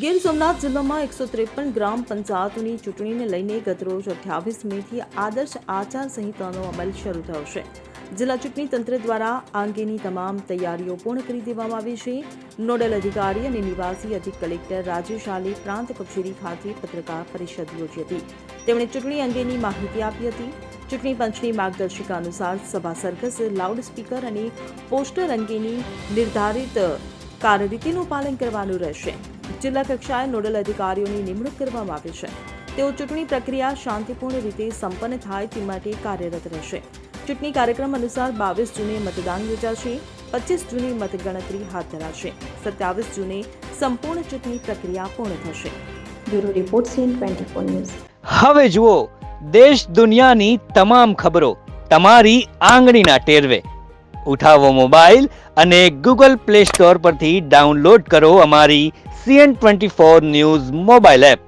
ગીર સોમનાથ જિલ્લામાં 153 ગ્રામ પંચાયતોની ચૂંટણીને લઈને ગતરોજ 28 મેથી આદર્શ આચાર સંહિતાનો અમલ શરૂ થયો છે. જિલ્લા ચૂંટણી તંત્ર દ્વારા આ અંગેની તમામ તૈયારીઓ પૂર્ણ કરી દેવામાં આવી છે. નોડલ અધિકારી અને નિવાસી અધિક કલેક્ટર રાજેશ આલે પ્રાંત કચેરી ખાતે પત્રકાર પરિષદ યોજી હતી. તેમણે ચૂંટણી અંગેની માહિતી આપી હતી. ચૂંટણી પંચની માર્ગદર્શિકા અનુસાર સભા સરઘસ, લાઉડસ્પીકર અને પોસ્ટર અંગેની નિર્ધારિત કાર્યરીતિનું પાલન કરવાનું રહેશે. જિલ્લા કક્ષાએ નોડલ અધિકારીઓની નિમણૂક કરવામાં આવી છે. તેઓ ચૂંટણી પ્રક્રિયા શાંતિપૂર્ણ રીતે સંપન્ન થાય તે માટે કાર્યરત રહેશે. ચૂંટણી કાર્યક્રમ અનુસાર 22 જૂને મતદાન યોજાશે, 25 જૂને મતગણતરી હાથ ધરાશે, 27 જૂને સંપૂર્ણ ચૂંટણી પ્રક્રિયા પૂર્ણ થશે. Bureau report CN24 news. હવે જુઓ દેશ દુનિયાની તમામ ખબરો તમારી આંગળીના ટેરવે. ઉઠાવો મોબાઈલ અને Google Play Store પરથી ડાઉનલોડ કરો અમારી CN24 ન્યૂઝ મોબાઈલ એપ.